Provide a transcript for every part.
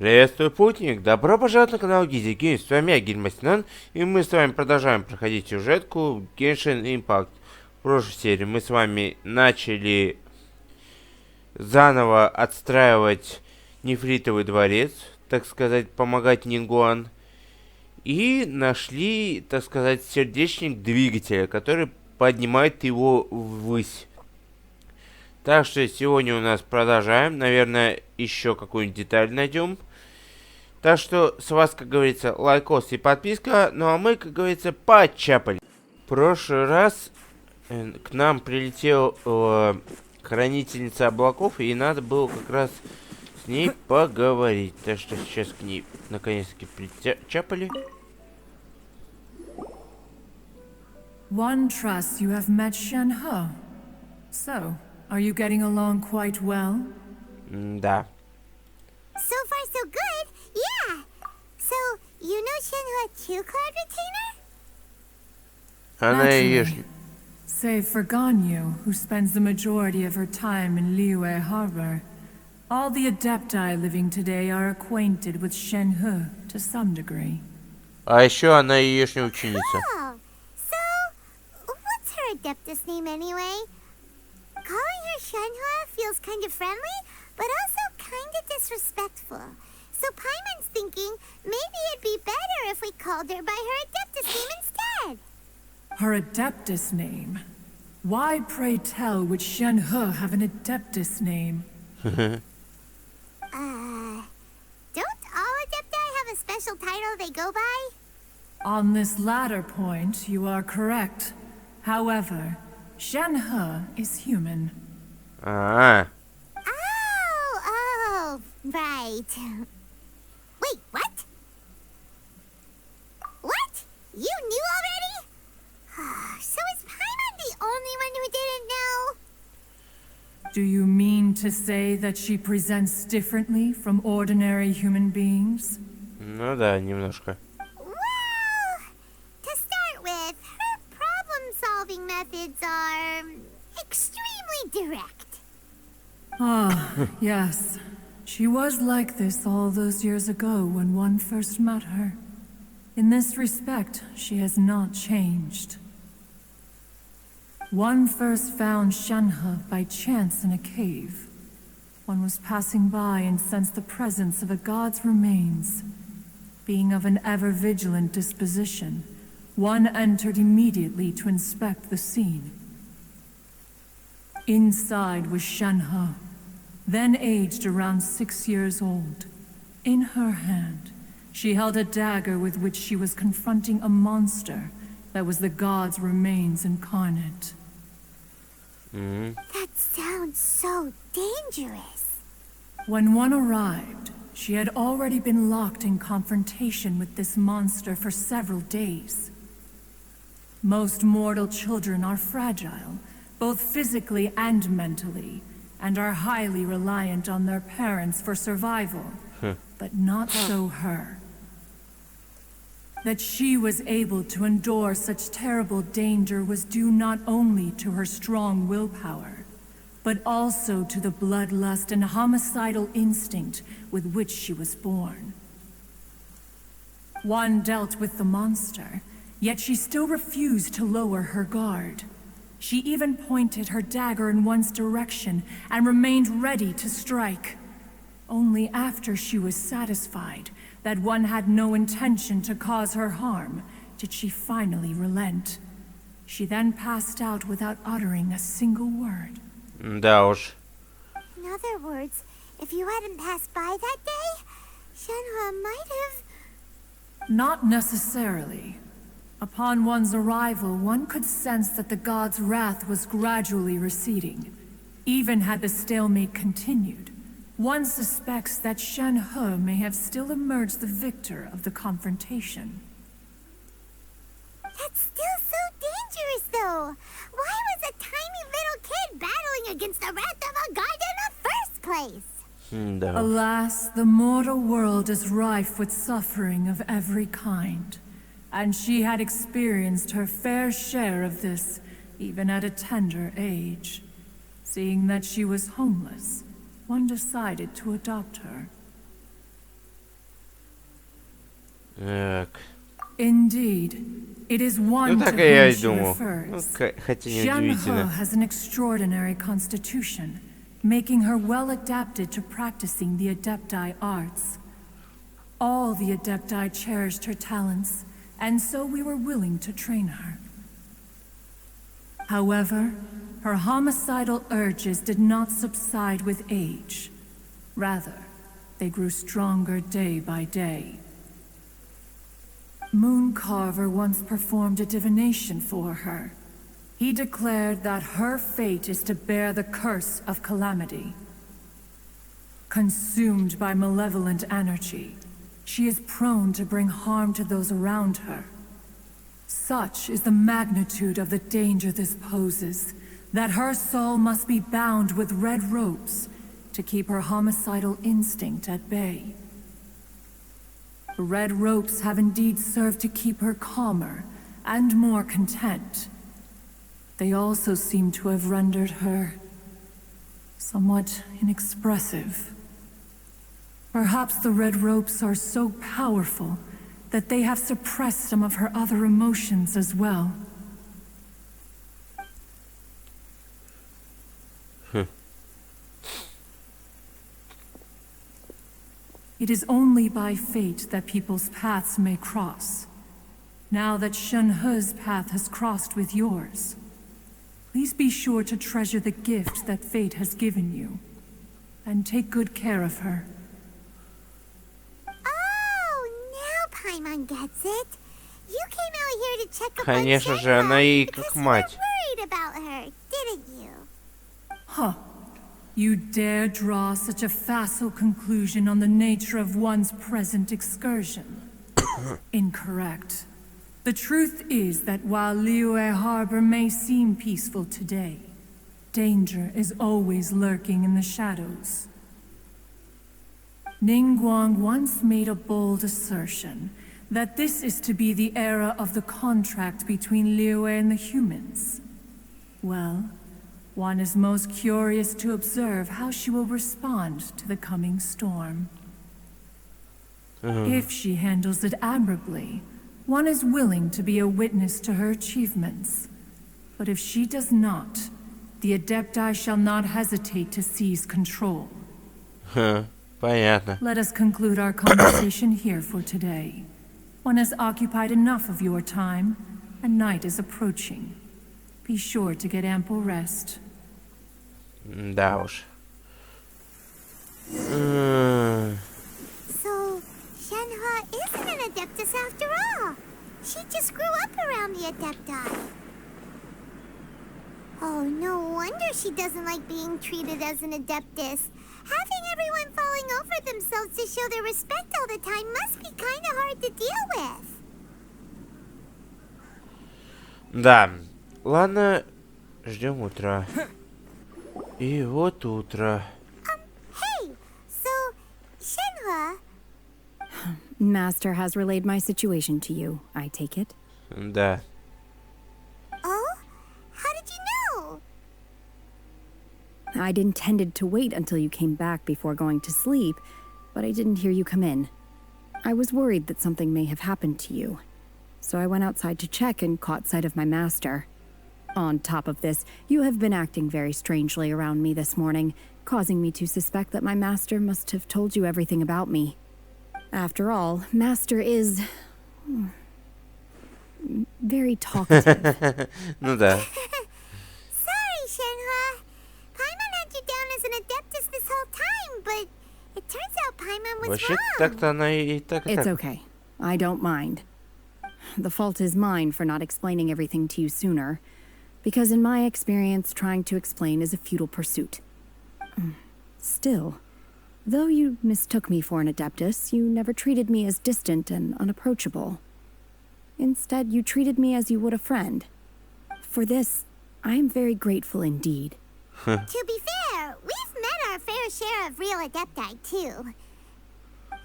Приветствую, путник! Добро пожаловать на канал Гильдии. С вами я, Гильдия, и мы с вами продолжаем проходить сюжетку Genshin Impact. В прошлой серии мы с вами начали заново отстраивать нефритовый дворец, так сказать, помогать Нингуан. И нашли, так сказать, сердечник двигателя, который поднимает его ввысь. Так что сегодня у нас продолжаем. Наверное, еще какую-нибудь деталь найдем. Так что с вас, как говорится, лайкос и подписка. Ну а мы, как говорится, почапали. В прошлый раз к нам прилетела хранительница облаков. И надо было как раз с ней поговорить. Так что сейчас к ней наконец-таки причапали. One trusts you have met Shen-He. So, are you getting along quite well? Да. So far, so good. Yeah. So, you know Shen-He too, Cloud Retainer? Она ее... Save for Ganyu, who spends the majority of her time in Liyue Harbor, all the Adepti living today are acquainted with Shen-He to some degree. А еще она еешняя ученица. Oh, so what's her Adeptus name anyway? Calling her Shen-He feels kind of friendly, but also kind of disrespectful. So Paimon's thinking maybe it'd be better if we called her by her Adeptus name instead. Her Adeptus name? Why, pray tell, would Shen-He have an Adeptus name? Don't all Adepti have a special title they go by? On this latter point, you are correct. However, Shen-He is human. А, Oh, right. Wait, what? What? You knew already? So is Paimon the only one who didn't know? Do you mean to say that she presents differently from ordinary human beings? ну да, немножко. Well, to start with, her problem-solving methods are extremely direct. Ah, yes. She was like this all those years ago when one first met her. In this respect, she has not changed. One first found Shen-He by chance in a cave. One was passing by and sensed the presence of a god's remains. Being of an ever-vigilant disposition, one entered immediately to inspect the scene. Inside was Shen-He, then aged around 6 years old. In her hand, she held a dagger with which she was confronting a monster that was the god's remains incarnate. That sounds so dangerous. When one arrived, she had already been locked in confrontation with this monster for several days. Most mortal children are fragile, both physically and mentally, and are highly reliant on their parents for survival. But not so her. That she was able to endure such terrible danger was due not only to her strong willpower, but also to the bloodlust and homicidal instinct with which she was born. One dealt with the monster, yet she still refused to lower her guard. She even pointed her dagger in one's direction and remained ready to strike. Only after she was satisfied that one had no intention to cause her harm did she finally relent. She then passed out without uttering a single word. Да уж. In other words, if you hadn't passed by that day, Shen-He might have... Not necessarily. Upon one's arrival, one could sense that the god's wrath was gradually receding. Even had the stalemate continued, one suspects that Shen-He may have still emerged the victor of the confrontation. That's still so dangerous, though. Why was a tiny little kid battling against the wrath of a god in the first place? Да. Alas, the mortal world is rife with suffering of every kind. And she had experienced her fair share of this, even at a tender age. Seeing that she was homeless, one decided to adopt her. Так. Indeed, it is one Ну to так и я whom и she думал. refers. Хотя не Xianhe удивительно. has an extraordinary constitution, making her well adapted to practicing the Adepti arts. All the Adepti cherished her talents, and so we were willing to train her. However, her homicidal urges did not subside with age. Rather, they grew stronger day by day. Mooncarver once performed a divination for her. He declared that her fate is to bear the curse of calamity. Consumed by malevolent energy, she is prone to bring harm to those around her. Such is the magnitude of the danger this poses, that her soul must be bound with red ropes to keep her homicidal instinct at bay. The red ropes have indeed served to keep her calmer and more content. They also seem to have rendered her somewhat inexpressive. Perhaps the red ropes are so powerful that they have suppressed some of her other emotions as well. It is only by fate that people's paths may cross. Now that Shenhe's path has crossed with yours, please be sure to treasure the gift that fate has given you, and take good care of her. Oh, now Paimon gets it. You came out here to check up Конечно on же, она ей Shenhe как because мать. you were worried about her, didn't you? Huh. You dare draw such a facile conclusion on the nature of one's present excursion? Incorrect. The truth is that while Liyue Harbor may seem peaceful today, danger is always lurking in the shadows. Ningguang once made a bold assertion that this is to be the era of the contract between Liyue and the humans. Well, one is most curious to observe how she will respond to the coming storm. If she handles it admirably, one is willing to be a witness to her achievements. But if she does not, the Adepti shall not hesitate to seize control. Понятно. Let us conclude our conversation here for today. One has occupied enough of your time, and night is approaching. Be sure to get ample rest. Да уж. So, Shenhe isn't an Adeptus after all. She just grew up around the Adepti. Oh, no wonder she doesn't like being treated as an Adeptus. Having everyone falling over themselves to show their respect all the time must be kind of hard to deal with. Да. Ладно, ждем утра. И вот утро. Hey, so, Shenhe, Master has relayed my situation to you, I take it? Да. oh? How did you know? I'd intended to wait until you came back before going to sleep, but I didn't hear you come in. I was worried that something may have happened to you, so I went outside to check and caught sight of my master. On top of this, you have been acting very strangely around me this morning, causing me to suspect that my master must have told you everything about me. After all, Master is very talkative. Ну да. Sorry, Shenhe. Paimon had you down as an Adeptus this whole time, but it turns out Paimon was Вообще, wrong. так-то она и так, и It's так. okay. I don't mind. The fault is mine for not explaining everything to you sooner, because in my experience, trying to explain is a futile pursuit. Still, though you mistook me for an Adeptus, you never treated me as distant and unapproachable. Instead, you treated me as you would a friend. For this, I am very grateful indeed. To be fair, we've met our fair share of real Adepti, too.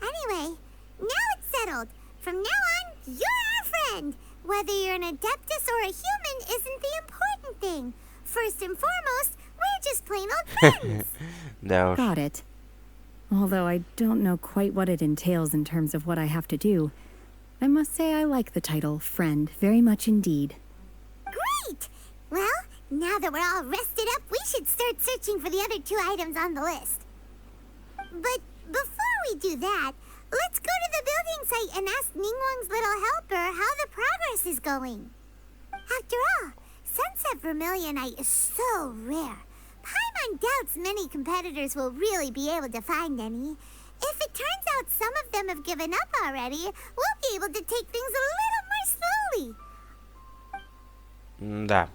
Anyway, now it's settled. From now on, you're our friend. Whether you're an Adeptus or a human isn't the important thing. First and foremost, we're just plain old friends. Да уж. Got it. Although I don't know quite what it entails in terms of what I have to do, I must say I like the title, Friend, very much indeed. Great! Well, now that we're all rested up, we should start searching for the other 2 items on the list. But before we do that, let's go to the building site and ask Ningguang's little helper how the progress is going. After all, Sunset Vermilionite is so rare. Paimon doubts many competitors will really be able to find any. If it turns out some of them have given up already, we'll be able to take things a little more slowly. Да.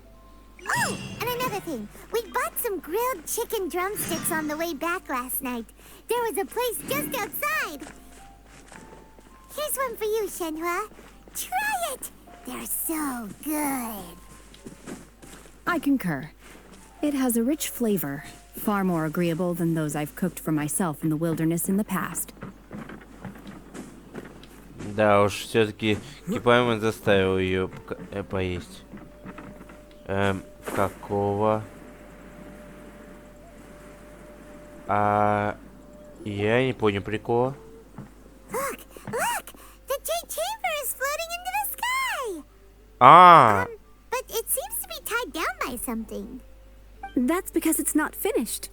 Oh, and another thing. We bought some grilled chicken drumsticks on the way back last night. There was a place just outside. Here's one for you, Shenhua. Try it. They're so good. I concur. It has a rich flavor, far more agreeable than those I've cooked for myself in the wilderness in the past. Да уж, все-таки Кипайман заставил ее поесть. Какого? Я не понял прикола. Look! The Jade Chamber is floating into the sky! But it seems to be tied down by something. That's because it's not finished.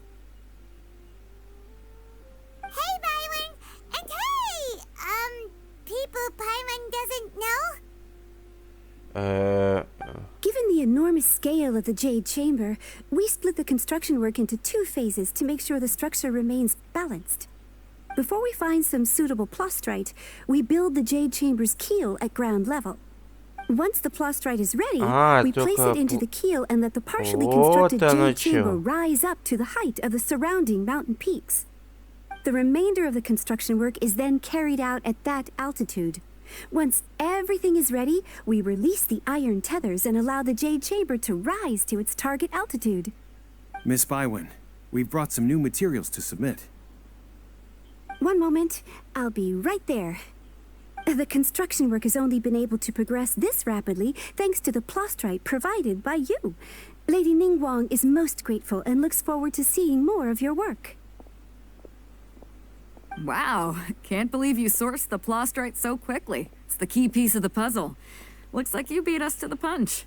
Hey, Byron! And hey! People Paimon doesn't know? Given the enormous scale of the Jade Chamber, we split the construction work into 2 phases to make sure the structure remains balanced. Before we find some suitable plastrite, we build the Jade Chamber's keel at ground level. Once the plastrite is ready, we place it into the keel and let the partially constructed Jade Chamber rise up to the height of the surrounding mountain peaks. The remainder of the construction work is then carried out at that altitude. Once everything is ready, we release the iron tethers and allow the Jade Chamber to rise to its target altitude. Miss Bywin, we've brought some new materials to submit. One moment, I'll be right there. The construction work has only been able to progress this rapidly thanks to the plastrite provided by you. Lady Ningguang is most grateful and looks forward to seeing more of your work. Wow, can't believe you sourced the plastrite so quickly. It's the key piece of the puzzle. Looks like you beat us to the punch.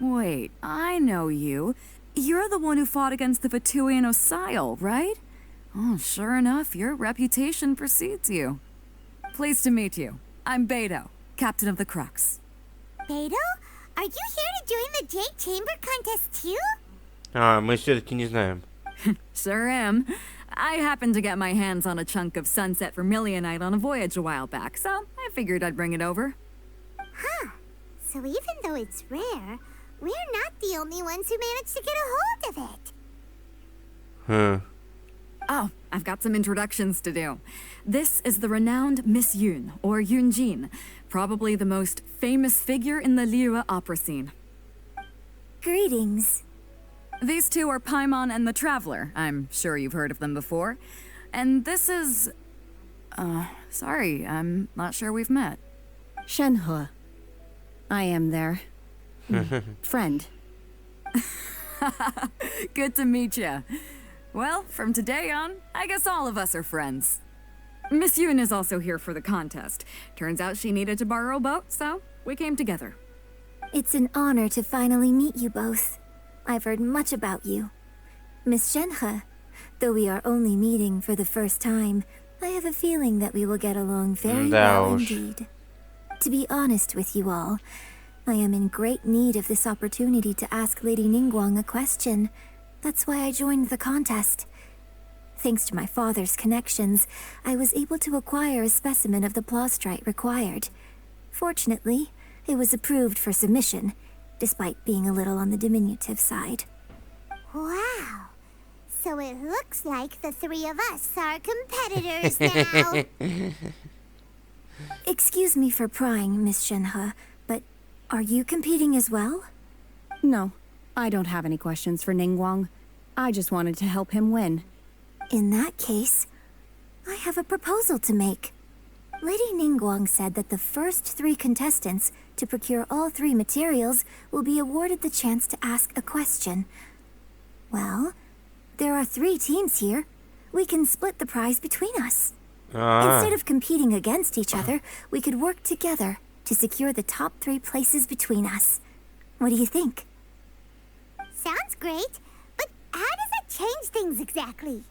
Wait, I know you. You're the one who fought against the Vatuian Osile, right? Oh, sure enough, your reputation precedes you. Pleased to meet you. I'm Beidou, captain of the Crux. Beidou? Are you here to join the Jade Chamber contest too? Мы все-таки не знаем. Sure am. I happened to get my hands on a chunk of Sunset Vermilionite on a voyage a while back, so I figured I'd bring it over. Huh. So even though it's rare, we're not the only ones who managed to get a hold of it. Huh. Oh, I've got some introductions to do. This is the renowned Miss Yun, or Yunjin, probably the most famous figure in the Liyue opera scene. Greetings. These 2 are Paimon and the Traveler. I'm sure you've heard of them before. And this is... sorry, I'm not sure we've met. Shenhua. I am there. Friend. Good to meet you. Well, from today on, I guess all of us are friends. Miss Yun is also here for the contest. Turns out she needed to borrow a boat, so we came together. It's an honor to finally meet you both. I've heard much about you. Miss Shenhe, though we are only meeting for the first time, I have a feeling that we will get along very well indeed. To be honest with you all, I am in great need of this opportunity to ask Lady Ningguang a question. That's why I joined the contest. Thanks to my father's connections, I was able to acquire a specimen of the plastrite required. Fortunately, it was approved for submission, despite being a little on the diminutive side. Wow. So it looks like the 3 of us are competitors now. Excuse me for prying, Miss Shenhe, but are you competing as well? No, I don't have any questions for Ningguang. I just wanted to help him win. In that case, I have a proposal to make. Lady Ningguang said that the first 3 contestants to procure all 3 materials will be awarded the chance to ask a question. Well, there are 3 teams here. We can split the prize between us. Instead of competing against each other, we could work together to secure the top 3 places between us. What do you think? Sounds great, but how does it change things exactly?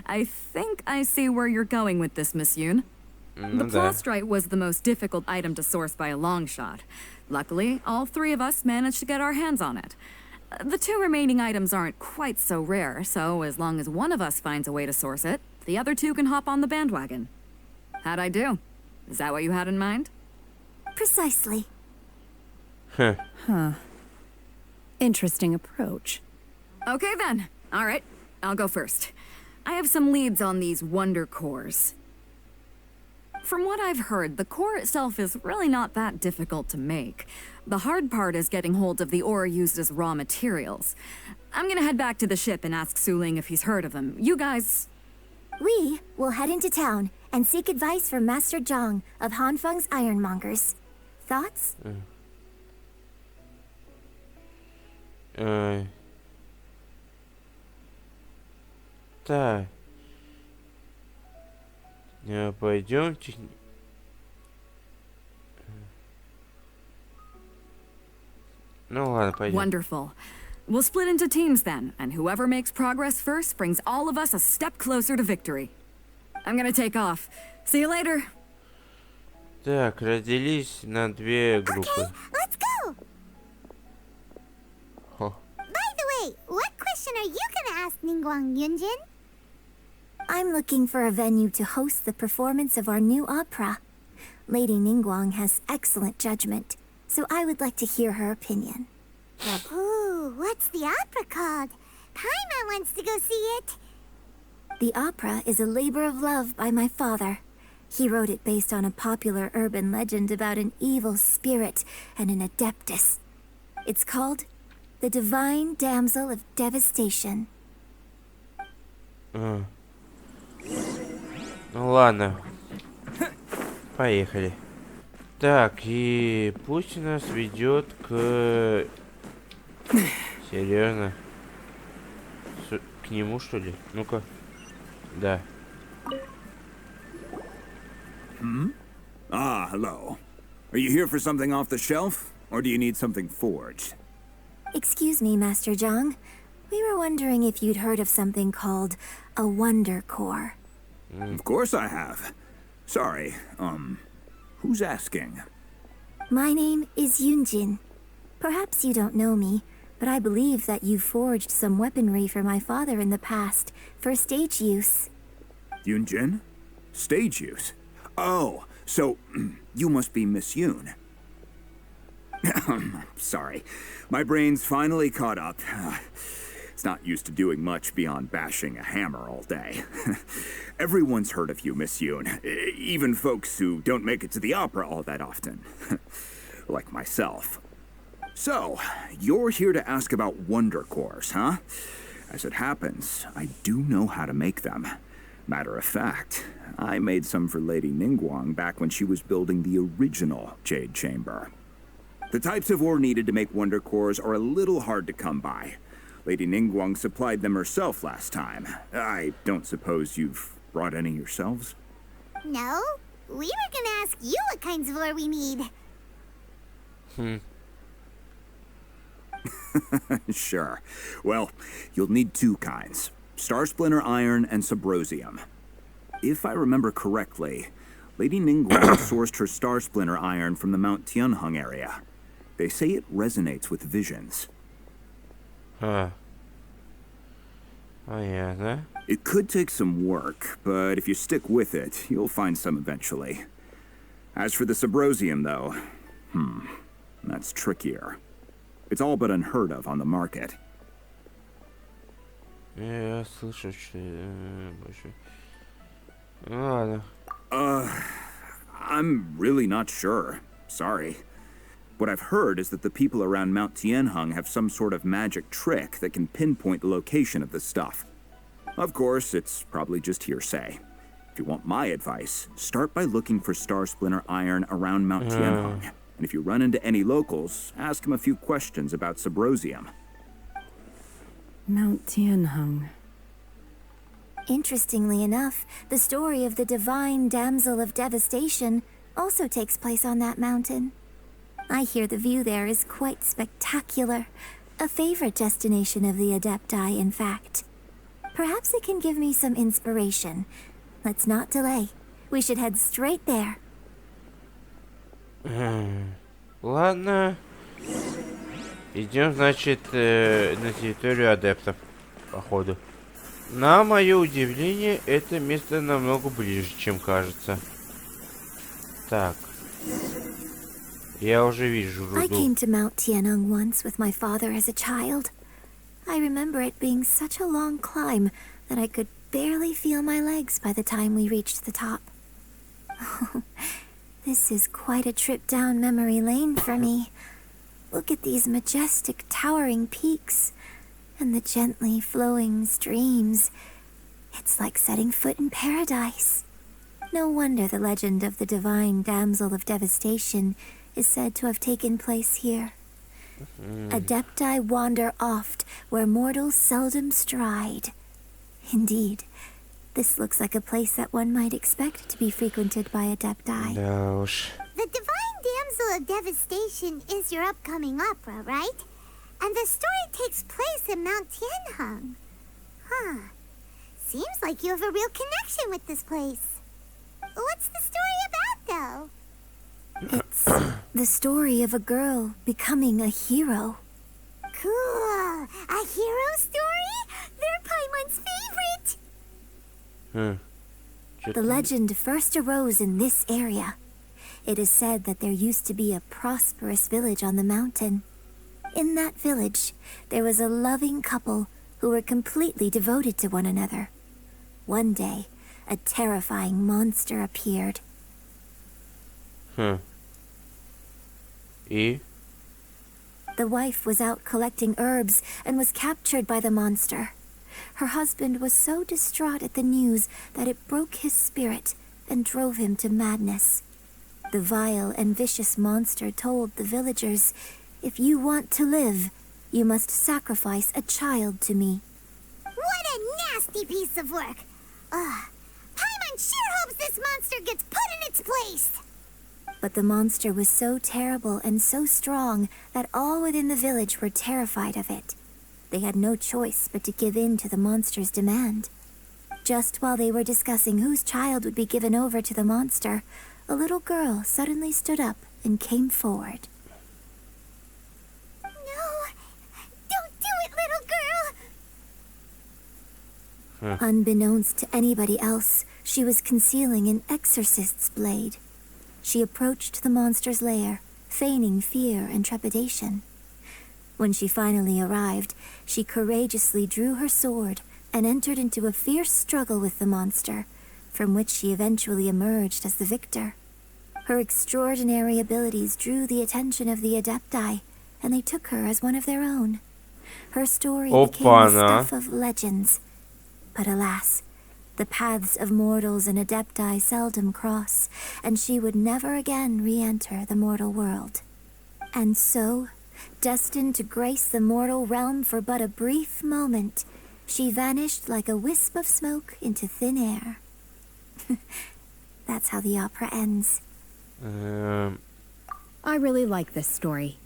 I think I see where you're going with this, Miss Yoon. The plastrite was the most difficult item to source by a long shot. Luckily, all 3 of us managed to get our hands on it. The 2 remaining items aren't quite so rare, so as long as one of us finds a way to source it, the other 2 can hop on the bandwagon. How'd I do? Is that what you had in mind? Precisely. Interesting approach. Okay then. All right, I'll go first. I have some leads on these wonder cores. From what I've heard, the core itself is really not that difficult to make. The hard part is getting hold of the ore used as raw materials. I'm gonna head back to the ship and ask Su-Ling if he's heard of them. You guys... We will head into town and seek advice from Master Zhang of Hanfeng's Ironmongers. Thoughts? Так. Пойдемте. Ну ладно, пойдем. Wonderful. We'll split into teams then, and whoever makes progress first brings all of us a step closer to victory. I'm gonna take off. See you later. Так, разделись на 2 группы. Okay, let's go! Хо. By the way, what question are you gonna ask Ningguang, Yunjin? I'm looking for a venue to host the performance of our new opera. Lady Ningguang has excellent judgment, so I would like to hear her opinion. Ooh, what's the opera called? Paimon wants to go see it. The opera is a labor of love by my father. He wrote it based on a popular urban legend about an evil spirit and an adeptus. It's called The Divine Damsel of Devastation. Ну ладно. Поехали. Так, и пусть нас ведет к... Серьезно? К нему, что ли? Ну-ка. Да. Ah, hello. Are you here for something off the shelf, or do you need something forged? Excuse me, Master Zhang. We were wondering if you'd heard of something called a Wonder Core. Of course I have. Sorry, who's asking? My name is Yunjin. Perhaps you don't know me, but I believe that you forged some weaponry for my father in the past, for stage use. Yunjin? Stage use? Oh, so you must be Miss Yoon. Sorry, my brain's finally caught up. It's not used to doing much beyond bashing a hammer all day. Everyone's heard of you, Miss Yoon, even folks who don't make it to the opera all that often. Like myself. So, you're here to ask about wonder cores, huh? As it happens, I do know how to make them. Matter of fact, I made some for Lady Ningguang back when she was building the original Jade Chamber. The types of ore needed to make wonder cores are a little hard to come by. Lady Ningguang supplied them herself last time. I don't suppose you've brought any yourselves? No, we were gonna ask you what kinds of ore we need. Sure. Well, you'll need 2 kinds. Star Splinter Iron and Subrosium. If I remember correctly, Lady Ningguang sourced her Star Splinter Iron from the Mount Tianheng area. They say it resonates with visions. Понятно. It could take some work, but if you stick with it, you'll find some eventually. As for the Subrosium, though, that's trickier. It's all but unheard of on the market. Я слышу, что... больше... Ну ладно. I'm really not sure. Sorry. What I've heard is that the people around Mount Tianheng have some sort of magic trick that can pinpoint the location of the stuff. Of course, it's probably just hearsay. If you want my advice, start by looking for Star Splinter Iron around Mount Tianheng. And if you run into any locals, ask them a few questions about Subrosium. Mount Tianheng. Interestingly enough, the story of the divine damsel of devastation also takes place on that mountain. I hear the view there is quite spectacular, a favorite destination of the Adepti, in fact. Perhaps it can give me some inspiration. Let's not delay. We should head straight there. Ладно. Идем, значит, на территорию адептов, походу. На мое удивление, это место намного ближе, чем кажется. Так. Я уже вижу руду. I came to Mount Tianeng once with my father as a child. I remember it being such a long climb that I could barely feel my legs by the time we reached the top. This is quite a trip down memory lane for me. Look at these majestic towering peaks and the gently flowing streams. It's like setting foot in paradise. No wonder the legend of the divine damsel of devastation is said to have taken place here. Adepti wander oft where mortals seldom stride. Indeed, this looks like a place that one might expect to be frequented by Adepti. Да уж. The Divine Damsel of Devastation is your upcoming opera, right? And the story takes place in Mount Tianheng. Huh. Seems like you have a real connection with this place. What's the story about, though? It's the story of a girl becoming a hero. Cool. A hero story? They're Paimon's favorite. The legend first arose in this area. It is said that there used to be a prosperous village on the mountain. In that village, there was a loving couple who were completely devoted to one another. One day, a terrifying monster appeared. И? The wife was out collecting herbs and was captured by the monster. Her husband was so distraught at the news that it broke his spirit and drove him to madness. The vile and vicious monster told the villagers, "If you want to live, you must sacrifice a child to me." What a nasty piece of work. Paimon sure hopes this monster gets put in its place. But the monster was so terrible and so strong that all within the village were terrified of it. They had no choice but to give in to the monster's demand. Just while they were discussing whose child would be given over to the monster, a little girl suddenly stood up and came forward. No, don't do it, little girl. Unbeknownst to anybody else, she was concealing an exorcist's blade. She approached the monster's lair, feigning fear and trepidation. When she finally arrived, she courageously drew her sword and entered into a fierce struggle with the monster, from which she eventually emerged as the victor. Her extraordinary abilities drew the attention of the Adepti, and they took her as one of their own. Her story became the stuff of legends. But alas, the paths of mortals and Adepti seldom cross, and she would never again re-enter the mortal world. And so, destined to grace the mortal realm for but a brief moment, she vanished like a wisp of smoke into thin air. That's how the opera ends. I really like this story.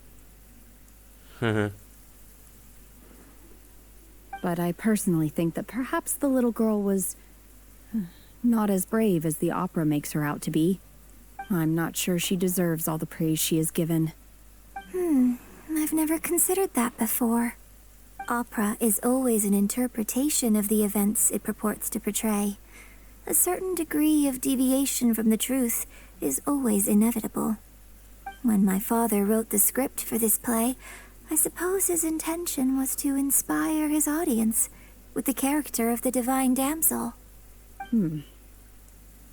But I personally think that perhaps the little girl was not as brave as the opera makes her out to be. I'm not sure she deserves all the praise she is given. I've never considered that before. Opera is always an interpretation of the events it purports to portray. A certain degree of deviation from the truth is always inevitable. When my father wrote the script for this play, I suppose his intention was to inspire his audience with the character of the divine damsel.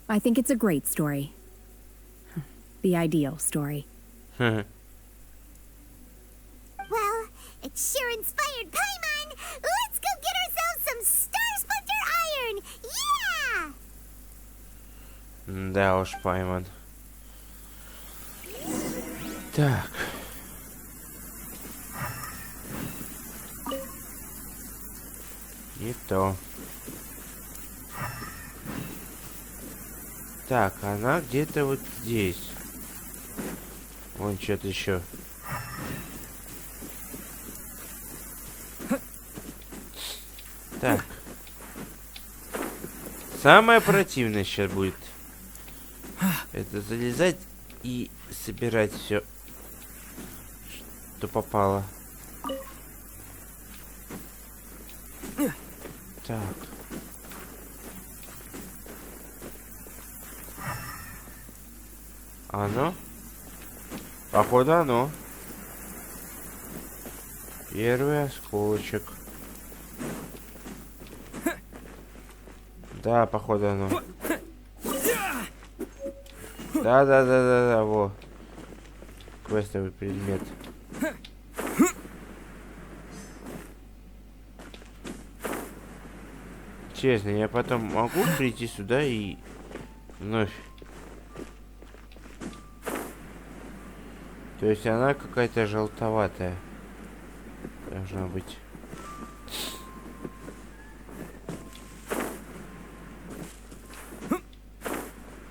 I think it's a great story. The ideal story. Well, it sure inspired Paimon. Let's go get ourselves some Star Splinter Iron. Yeah! Да уж, Паймон. Так. Не то. Так, она где-то вот здесь. Вон что-то еще. Так. Самое противное сейчас будет. Это залезать и собирать все, что попало. Так. Оно? Походу оно. Первый осколочек. Да, походу оно. Да, во. Квестовый предмет. Честно, я потом могу прийти сюда и вновь. То есть она какая-то желтоватая должна быть.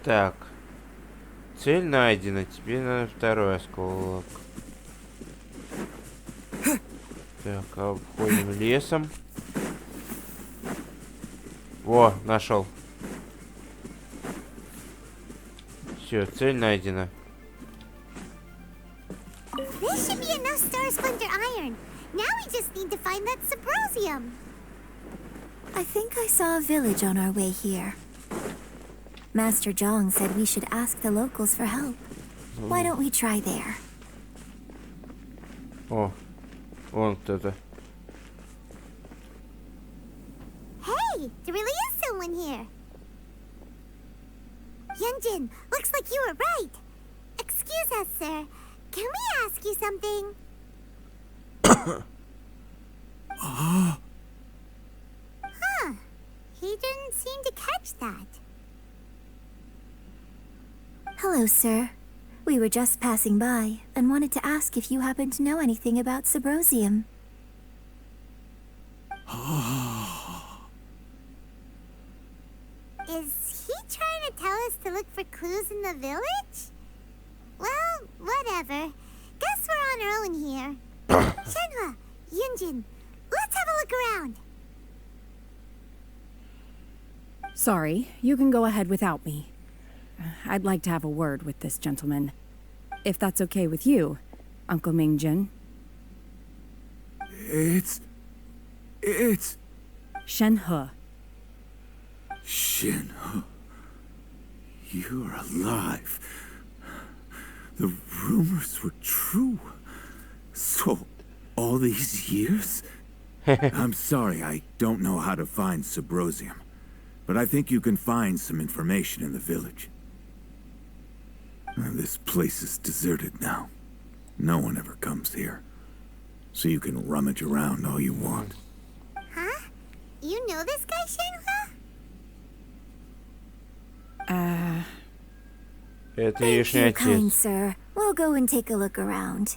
Так. Цель найдена. Тебе надо второй осколок. Так, обходим лесом. Во, нашел. Все, цель найдена. This should be enough Star Splinter iron. Now we just need to find that Subrosium. I think I saw a village on our way here. Master Zhang said we should ask the locals for help. Why don't we try there? О, вон кто-то. Hey, there really is someone here. Yunjin, looks like you were right. Excuse us, sir. Can we ask you something? Huh. He didn't seem to catch that. Hello, sir. We were just passing by and wanted to ask if you happen to know anything about Subrosium. Is he trying to tell us to look for clues in the village? Well, whatever. Guess we're on our own here. Shenhua, Yunjin, let's have a look around. Sorry, you can go ahead without me. I'd like to have a word with this gentleman. If that's okay with you, Uncle Mingjin. It's... Shenhe. Shenhe. You're alive. The rumors were true. So, all these years? I'm sorry, I don't know how to find Subrosium. But I think you can find some information in the village. This place is deserted now. No one ever comes here. So you can rummage around all you want. Huh? You know this guy, Shenhua? Это Thank Яшный you, kind отец. sir. We'll go and take a look around.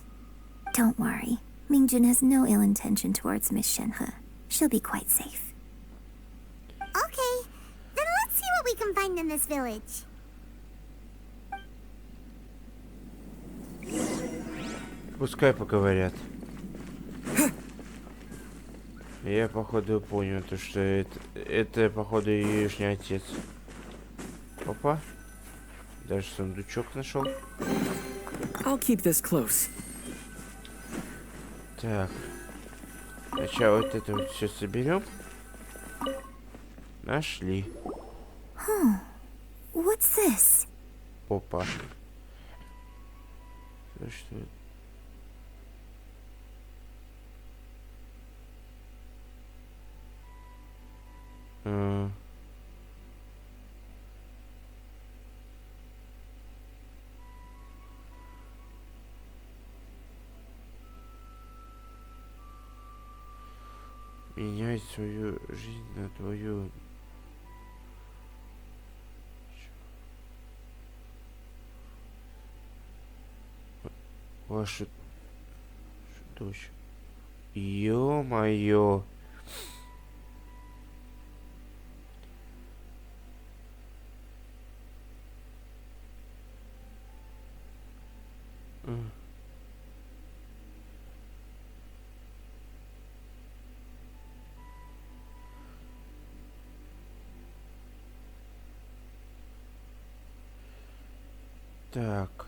Don't worry. Mingjin has no ill intention towards Miss Shenhe. She'll be quite safe. Okay, then let's see what we can find in this village. Пускай поговорят. Я походу понял, то что это походу Яшный отец. Опа. Даже сундучок нашел. I'll keep this close. Так. Сначала вот это вот все соберем. Нашли. What's this? Опа. Что это? Менять свою жизнь на твою. Вашу дочь. Ё-моё. Так.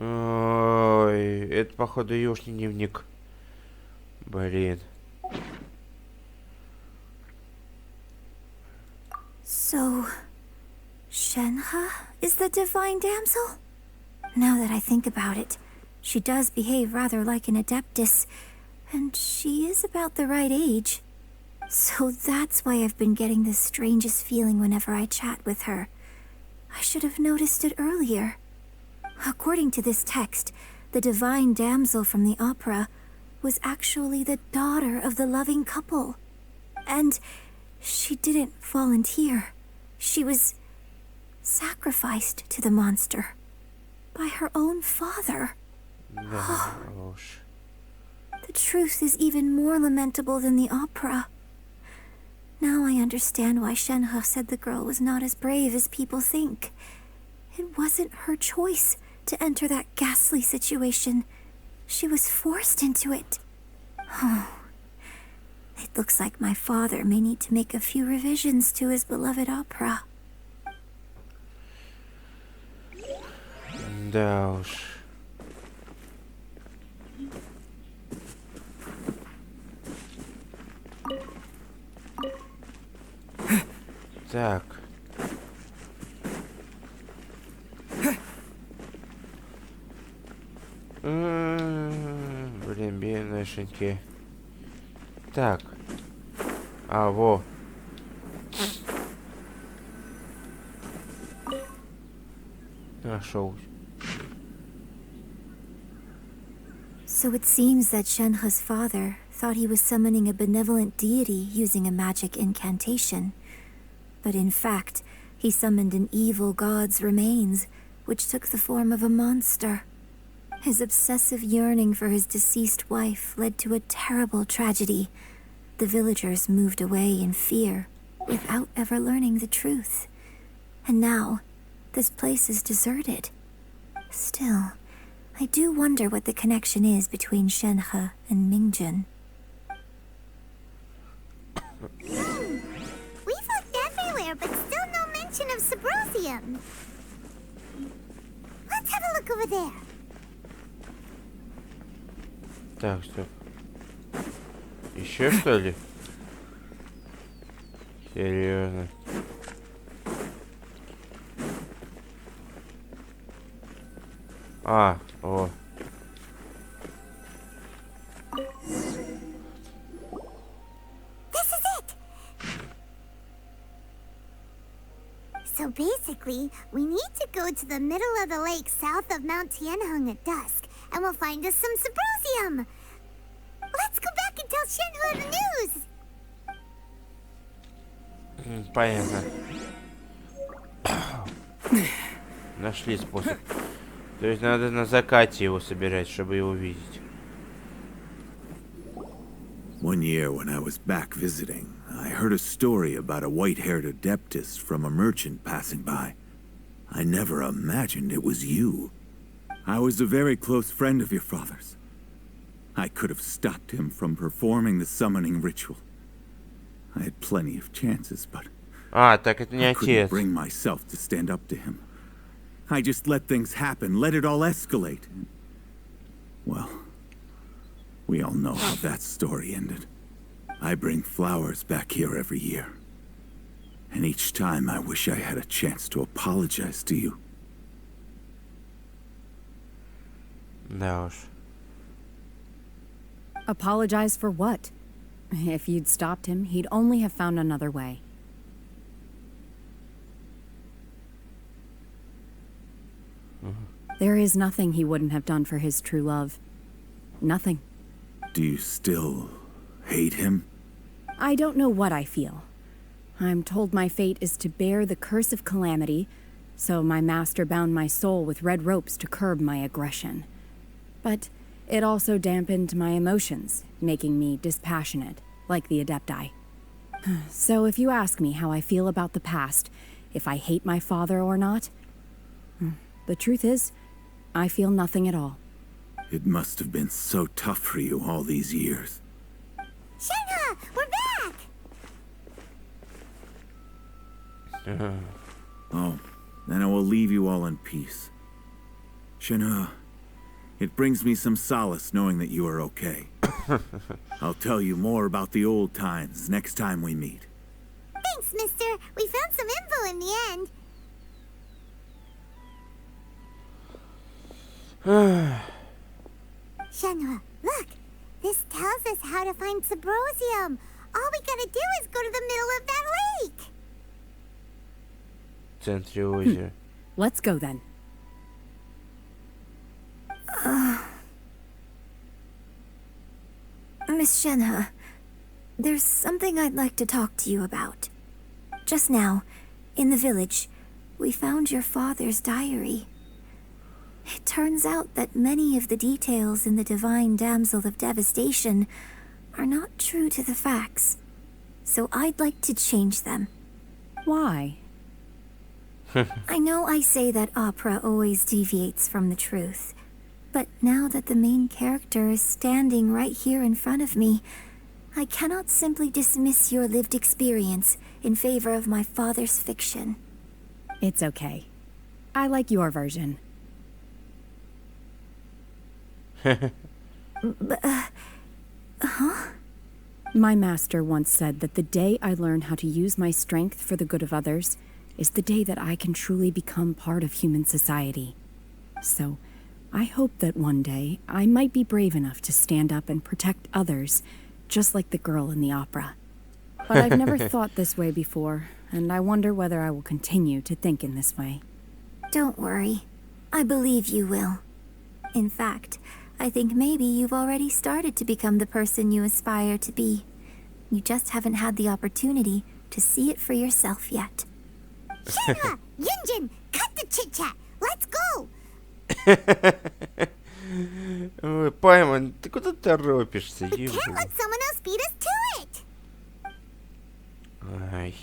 Ой, это походу юшный дневник. Блин. So, Shenhe is the divine damsel? Now that I think about it, she does behave rather like an adeptus, and she is about the right age. So that's why I've been getting the strangest feeling whenever I chat with her. I should have noticed it earlier. According to this text, the divine damsel from the opera was actually the daughter of the loving couple. And she didn't volunteer. She was sacrificed to the monster by her own father. Да уж. The truth is even more lamentable than the opera. Now I understand why Shenhe said the girl was not as brave as people think. It wasn't her choice to enter that ghastly situation. She was forced into it. Oh, it looks like my father may need to make a few revisions to his beloved opera. Да уж. Так. Блин, беднышеньки. Так. А, во. Нашел. So it seems that Shenhe's father thought he was summoning a benevolent deity using a magic incantation. But in fact, he summoned an evil god's remains, which took the form of a monster. His obsessive yearning for his deceased wife led to a terrible tragedy. The villagers moved away in fear, without ever learning the truth. And now, this place is deserted. Still, I do wonder what the connection is between Shenhe and Mingjun. We've looked everywhere, but still no mention of Subrosium. Let's have a look over there. Так, стоп. Еще что ли? Серьезно. А, о. This is it! So basically, we need to go to the middle of the lake south of Mount Tianheng at dusk, and we'll find us some Subrosium! Let's go back and tell Shenhua the news! Понятно. Нашли способ. То есть надо на закате его собирать, чтобы его видеть. One year when I was back visiting, I heard a story about a white-haired adeptus from a merchant passing by. I never imagined it was you. I was a very close friend of your father's. I could have stopped him from performing the summoning ritual. I had plenty of chances, but А, так это не I couldn't отец. bring myself to stand up to him. I just let things happen, let it all escalate. Well, we all know how that story ended. I bring flowers back here every year. And each time I wish I had a chance to apologize to you. Да уж. Apologize for what? If you'd stopped him, he'd only have found another way. There is nothing he wouldn't have done for his true love. Nothing. Do you still hate him? I don't know what I feel. I'm told my fate is to bear the curse of calamity, so my master bound my soul with red ropes to curb my aggression. But it also dampened my emotions, making me dispassionate, like the Adepti. So if you ask me how I feel about the past, if I hate my father or not, the truth is, I feel nothing at all. It must have been so tough for you all these years. Shenhe, we're back! Oh, then I will leave you all in peace. Shenhe, it brings me some solace knowing that you are okay. I'll tell you more about the old times next time we meet. Thanks, mister. We found some info in the end. Shenhe, look! This tells us how to find Subrosium. All we gotta do is go to the middle of that lake. В центре озера. Let's go then. Miss Shenhe, there's something I'd like to talk to you about. Just now, in the village, we found your father's diary. It turns out that many of the details in the Divine Damsel of Devastation are not true to the facts. So I'd like to change them. Why? I know I say that opera always deviates from the truth, but now that the main character is standing right here in front of me, I cannot simply dismiss your lived experience in favor of my father's fiction. It's okay. I like your version. My master once said that the day I learn how to use my strength for the good of others is the day that I can truly become part of human society. So, I hope that one day I might be brave enough to stand up and protect others, just like the girl in the opera. But I've never thought this way before, and I wonder whether I will continue to think in this way. Don't worry. I believe you will. In fact, I think maybe you've already started to become the person you aspire to be. You just haven't had the opportunity to see it for yourself yet. Shenhe, Yunjin, cut the chit-chat. Let's go! Ой, Пайман, ты куда торопишься? We can't let someone else beat us to it. Ай.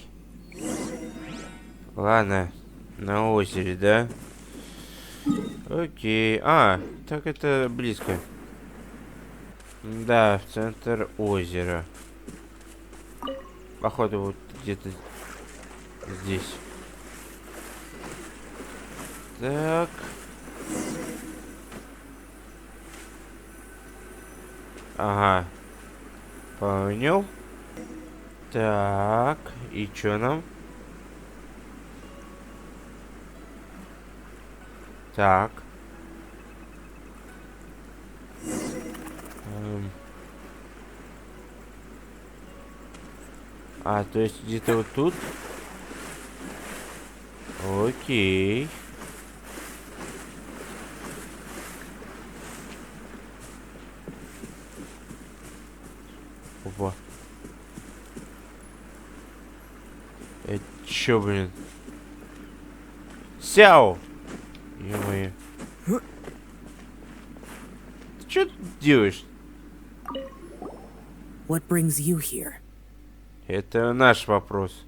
Ладно, на озере, да? Окей. А, так это близко. Да, в центр озера. Походу, вот где-то здесь. Так. Ага. Понял. Так. И чё нам? Так. А, то есть где-то вот тут? Окей. Опа. Это чё, блин? Сяо! Ё-моё. Ты чё тут делаешь? What brings you here? Это наш вопрос.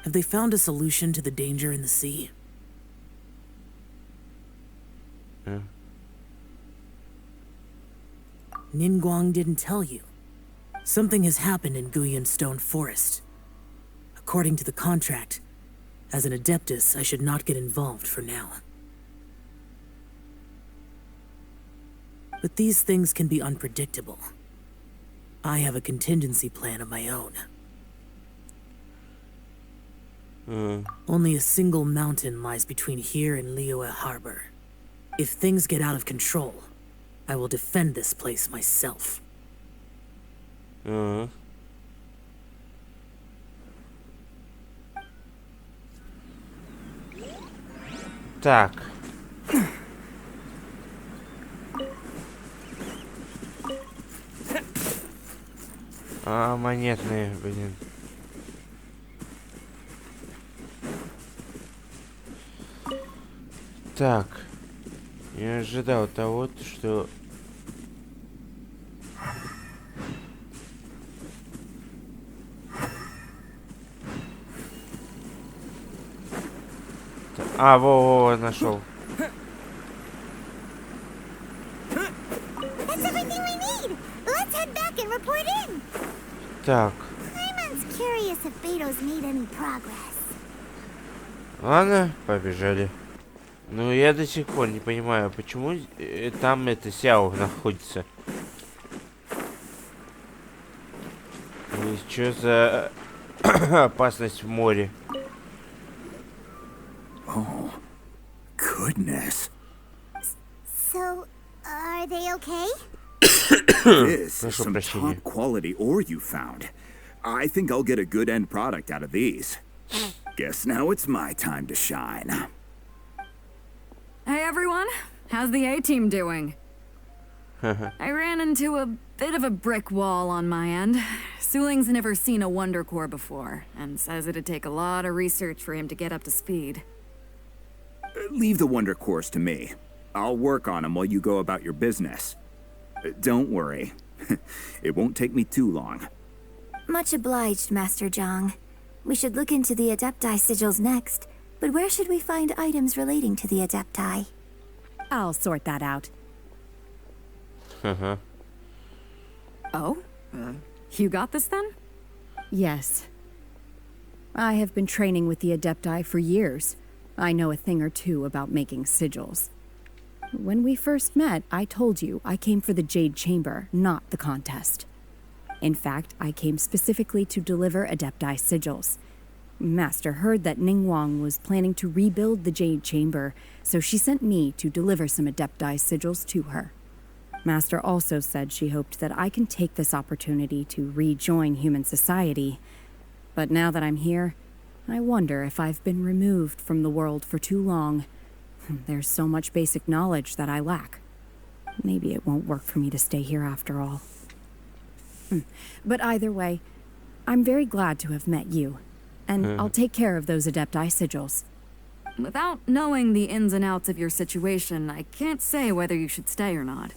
Have they found a solution to the danger in the sea? Ningguang didn't tell you. Something has happened in Guyan Stone Forest. According to the contract, as an Adeptus, I should not get involved for now. But these things can be unpredictable. I have a contingency plan of my own. Only a single mountain lies between here and Liyue Harbor. If things get out of control, I will defend this place myself. Так. А, монетные, блин. Так. Я ожидал того, что А, во, нашел. That's everything we need. Let's head back and report in. Так. Paimon's curious if Beto's made any progress. Ладно, побежали. Ну, я до сих пор не понимаю, почему там это Сяо находится. И что за опасность в море? Oh, goodness. So, are they okay? This is Прошу some прощения. top quality ore you found. I think I'll get a good end product out of these. Guess now it's my time to shine. Hey everyone, how's the A-team doing? I ran into a bit of a brick wall on my end. Suling's never seen a Wonder Core before, and says it'd take a lot of research for him to get up to speed. Leave the Wonder Cores to me. I'll work on them while you go about your business. Don't worry. It won't take me too long. Much obliged, Master Zhang. We should look into the Adepti sigils next, but where should we find items relating to the Adepti? I'll sort that out. Oh? You got this then? Yes. I have been training with the Adepti for years. I know a thing or two about making sigils. When we first met, I told you I came for the Jade Chamber, not the contest. In fact, I came specifically to deliver Adepti sigils. Master heard that Ningguang was planning to rebuild the Jade Chamber, so she sent me to deliver some Adepti sigils to her. Master also said she hoped that I can take this opportunity to rejoin human society. But now that I'm here, I wonder if I've been removed from the world for too long. There's so much basic knowledge that I lack. Maybe it won't work for me to stay here after all. But either way, I'm very glad to have met you. And I'll take care of those Adepti sigils. Without knowing the ins and outs of your situation, I can't say whether you should stay or not.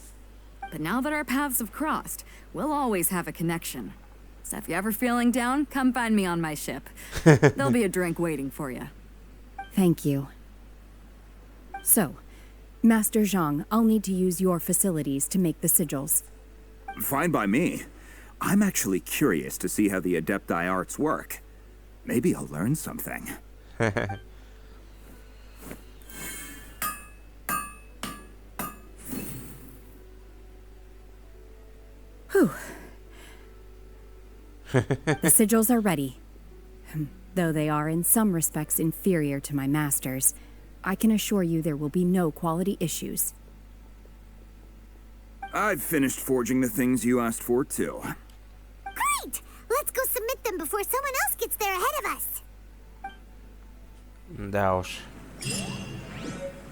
But now that our paths have crossed, we'll always have a connection. So if you're ever feeling down, come find me on my ship. There'll be a drink waiting for you. Thank you. So, Master Zhang, I'll need to use your facilities to make the sigils. Fine by me. I'm actually curious to see how the Adepti arts work. Maybe I'll learn something. Whew. The sigils are ready. Though they are in some respects inferior to my master's, I can assure you there will be no quality issues. I've finished forging the things you asked for, too. Great! Let's go submit them before someone else gets there ahead of us. Да уж.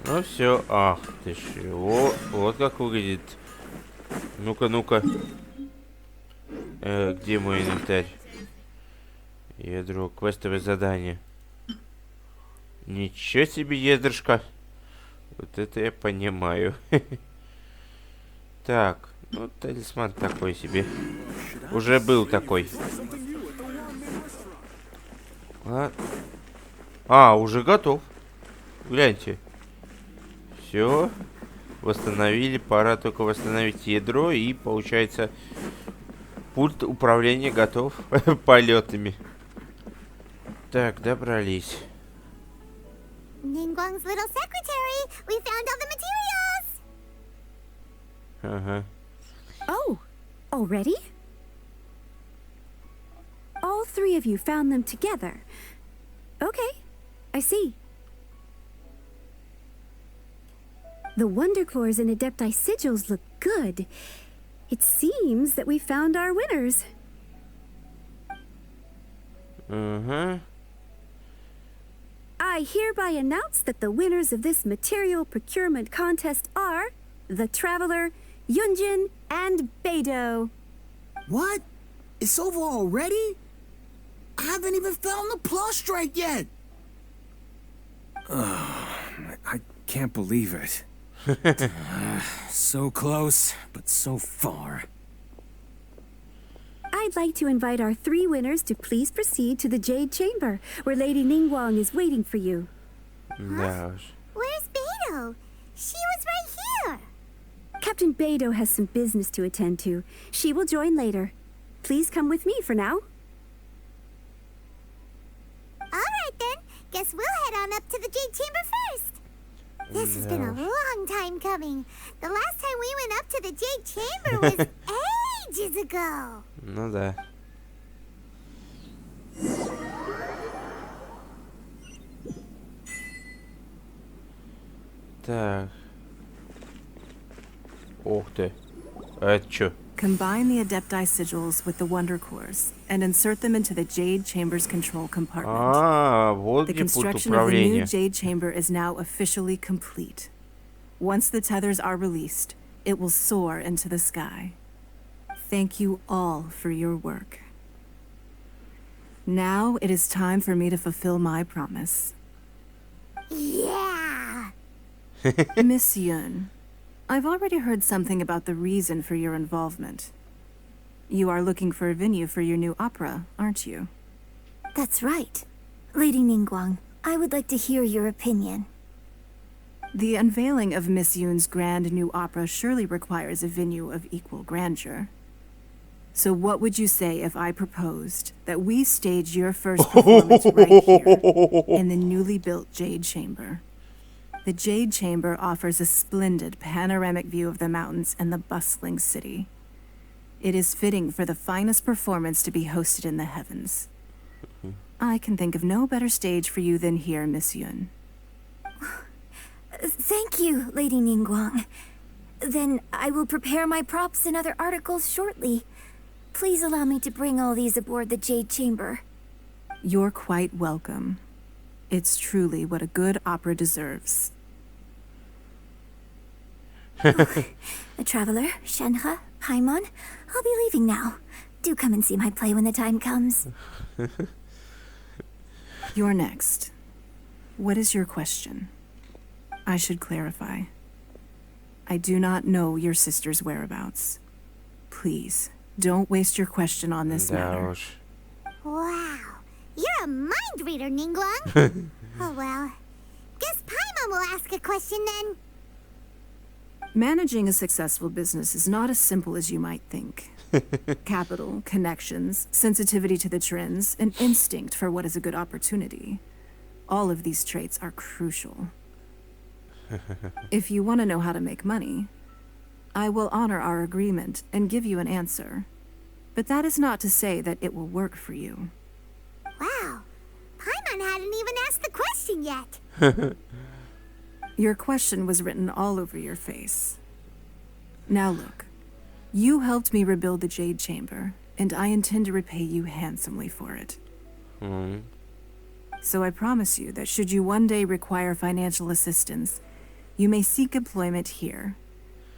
Ну все. Ах ты ж. Вот как выглядит. Ну-ка, ну-ка. Где мой инвентарь? Ядро, квестовое задание. Ничего себе, ядрышко. Вот это я понимаю. Так, ну талисман такой себе. Уже был такой. А, уже готов. Гляньте. Все. Восстановили. Пора только восстановить ядро. И получается, пульт управления готов полетами. Так, добрались. Ningguang's little secretary! We found all the materials! Ага. Oh, already? All three of you found them together. Okay, I see. The Wonder Cores and Adepti sigils look good. It seems that we found our winners. I hereby announce that the winners of this material procurement contest are the Traveler, Yunjin, and Beidou. What? It's over already? I haven't even found the prostrate yet. I can't believe it. So close, but so far. I'd like to invite our three winners to please proceed to the Jade Chamber, where Lady Ningguang is waiting for you. Да уж. Where's Beto? She was right here. Captain Beto has some business to attend to. She will join later. Please come with me for now. Alright then, guess we'll head on up to the Jade Chamber first. This has been a long time coming. The last time we went up to the Jade Chamber was ages ago. Ну да. Так. Ух ты. А это чё? Combine the Adepti sigils with the Wonder Cores and insert them into the Jade Chamber's control compartment. А, вот The где пульт construction of the new управления. Jade Chamber is now officially complete. Once the tethers are released, it will soar into the sky. Thank you all for your work. Now it is time for me to fulfill my promise. Yeah. Miss Yun, I've already heard something about the reason for your involvement. You are looking for a venue for your new opera, aren't you? That's right. Lady Ningguang, I would like to hear your opinion. The unveiling of Miss Yun's grand new opera surely requires a venue of equal grandeur. So what would you say if I proposed that we stage your first performance right here, in the newly built Jade Chamber? The Jade Chamber offers a splendid panoramic view of the mountains and the bustling city. It is fitting for the finest performance to be hosted in the heavens. I can think of no better stage for you than here, Miss Yun. Thank you, Lady Ningguang. Then I will prepare my props and other articles shortly. Please allow me to bring all these aboard the Jade Chamber. You're quite welcome. It's truly what a good opera deserves. The Traveler, Shenhe, Paimon, I'll be leaving now. Do come and see my play when the time comes. You're next. What is your question? I should clarify. I do not know your sister's whereabouts. Please, don't waste your question on this Да matter. уж. Wow. You're a mind reader, Ningguang. Oh well. Guess Paimon will ask a question then. Managing a successful business is not as simple as you might think. Capital, connections, sensitivity to the trends, and instinct for what is a good opportunity. All of these traits are crucial. If you want to know how to make money, I will honor our agreement and give you an answer. But that is not to say that it will work for you. Wow. Paimon hadn't even asked the question yet. Your question was written all over your face. Now look, you helped me rebuild the Jade Chamber, and I intend to repay you handsomely for it. So I promise you that should you one day require financial assistance, you may seek employment here.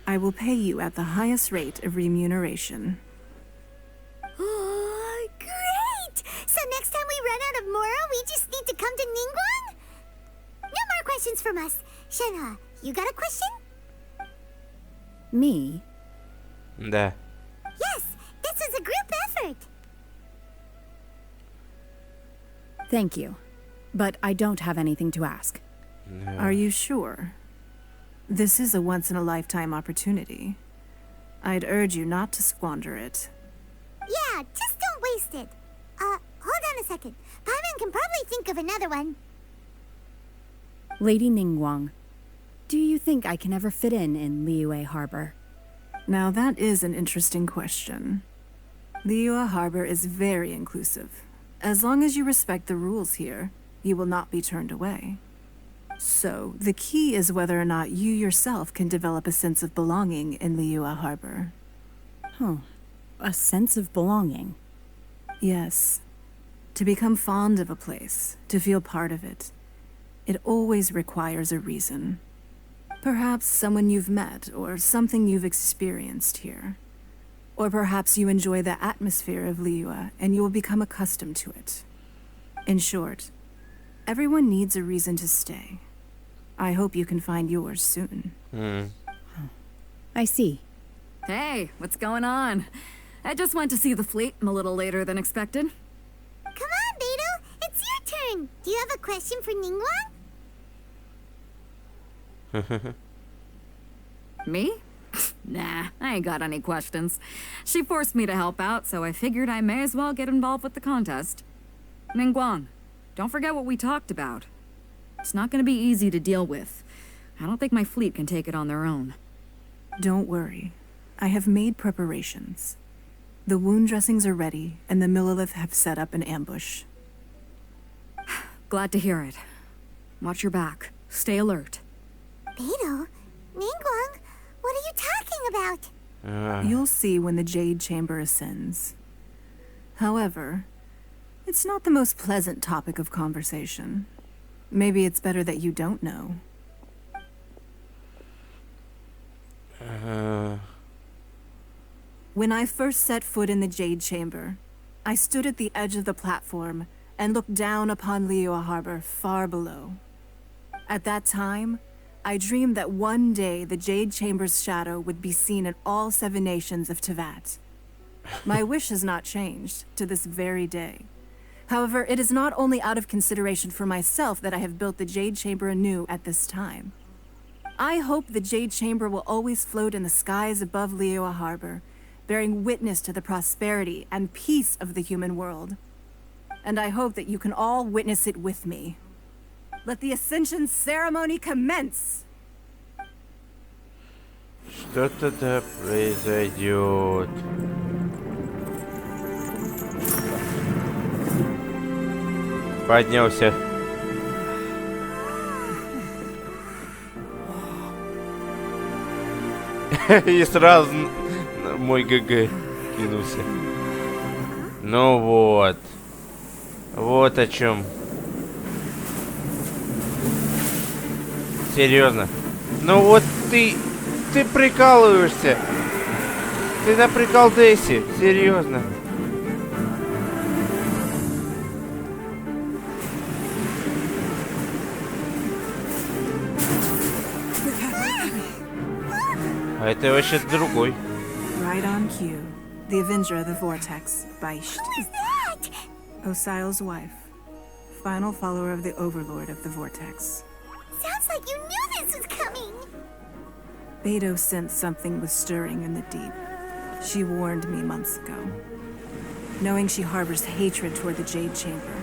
I will pay you at the highest rate of remuneration. Oh, great! So next time we run out of Mora, we just need to come to Ningguang? No more questions from us. Shenhe, you got a question? Me? Да. Yes, this was a group effort. Thank you. But I don't have anything to ask. Are you sure? This is a once-in-a-lifetime opportunity. I'd urge you not to squander it. Yeah, just don't waste it. Hold on a second. Paimon can probably think of another one. Lady Ningguang, do you think I can ever fit in Liyue Harbor? Now that is an interesting question. Liyue Harbor is very inclusive. As long as you respect the rules here, you will not be turned away. So, the key is whether or not you yourself can develop a sense of belonging in Liyue Harbor. A sense of belonging. Yes. To become fond of a place, to feel part of it, it always requires a reason. Perhaps someone you've met, or something you've experienced here. Or perhaps you enjoy the atmosphere of Liyue and you will become accustomed to it. In short, everyone needs a reason to stay. I hope you can find yours soon. I see. Hey, what's going on? I just went to see the fleet a little later than expected. Come on, Beto. It's your turn. Do you have a question for Ningguang? Me? Nah, I ain't got any questions. She forced me to help out, so I figured I may as well get involved with the contest. Ningguang, don't forget what we talked about. It's not gonna be easy to deal with. I don't think my fleet can take it on their own. Don't worry. I have made preparations. The wound dressings are ready, and the Millilith have set up an ambush. Glad to hear it. Watch your back. Stay alert. Beidou? Ningguang? What are you talking about? You'll see when the Jade Chamber ascends. However, it's not the most pleasant topic of conversation. Maybe it's better that you don't know. When I first set foot in the Jade Chamber, I stood at the edge of the platform and looked down upon Liyue Harbor far below. At that time, I dreamed that one day the Jade Chamber's shadow would be seen in all 7 nations of Teyvat. My wish has not changed to this very day. However, it is not only out of consideration for myself that I have built the Jade Chamber anew at this time. I hope the Jade Chamber will always float in the skies above Liyue Harbor, bearing witness to the prosperity and peace of the human world. And I hope that you can all witness it with me. Let the Ascension ceremony commence! Что-то да произойдет. Поднялся. И сразу мой ГГ кинулся. Ну вот. Вот о чем. Серьезно. Ну вот ты прикалываешься. Ты на прикол Дэси. Серьезно. А это вообще другой. Right on cue. The Avenger of the Vortex, Beisht. Who's that? Osial's wife. Final follower of the Overlord of the Vortex. Sounds like you knew this was coming. Beidou sensed something was stirring in the deep. She warned me months ago. Knowing she harbors hatred toward the Jade Chamber,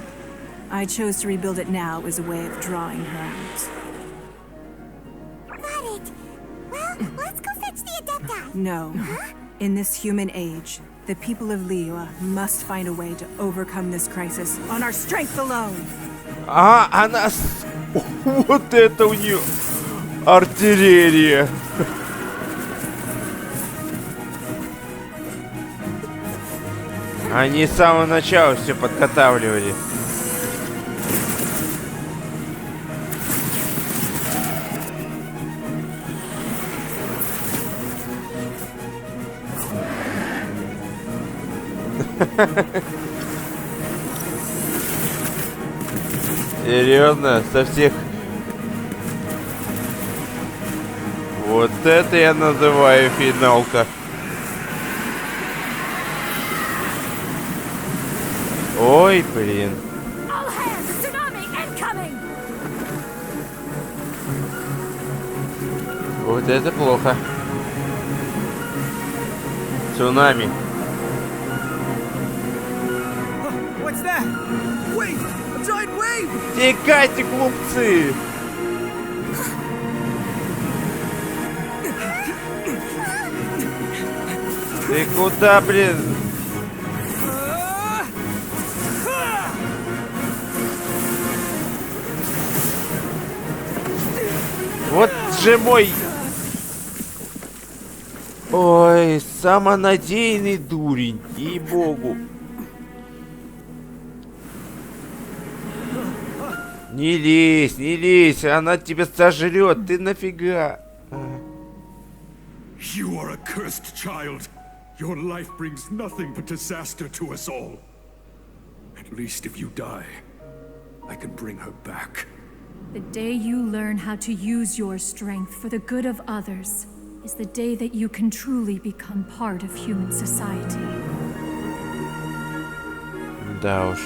I chose to rebuild it now as a way of drawing her out. Got it. Well, let's go fetch the Adepti. No. Huh? In this human age, the people of Liyue must find a way to overcome this crisis on our strength alone. А, она... Вот это у нее артиллерия. Они с самого начала все подготавливали. Серьезно? Со всех... Вот это я называю финалка. Ой, блин. Вот это плохо. Цунами. What's that? Wait! A giant wave! Текайте, глупцы! Ты куда, блин? Вот же мой... Ой, самонадеянный дурень, ей-богу. Не лезь, она тебя сожрет, ты нафига? You are a cursed child. Your life brings nothing but disaster to us all. At least if you die, I can bring her back. The day you learn how to use your strength for the good of others is the day that you can truly become part of human society. Да уж.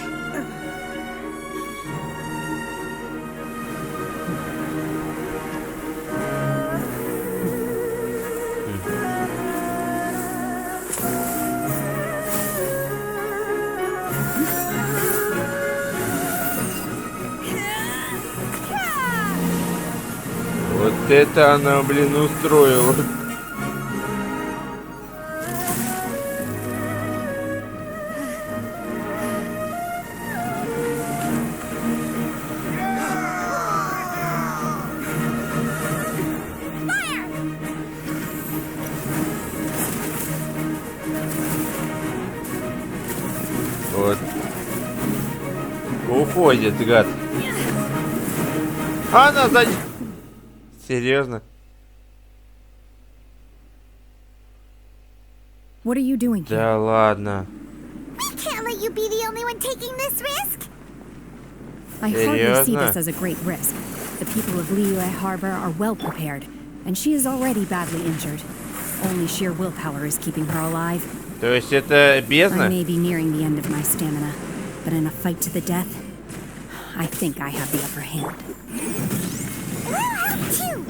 Вот это она, блин, устроила. Вот. Уходит, гад. Она сзади. Серьезно? What are you doing here? Да ладно. We can't let you be the only one taking this risk. I hardly see Серьезно? this as a great risk. The people of Liyue Harbor are well prepared, and she is already badly injured. Only sheer willpower is keeping her alive. То есть это I бездна? may be nearing the end of my stamina, but in a fight to the death, I think I have the upper hand. We'll help too.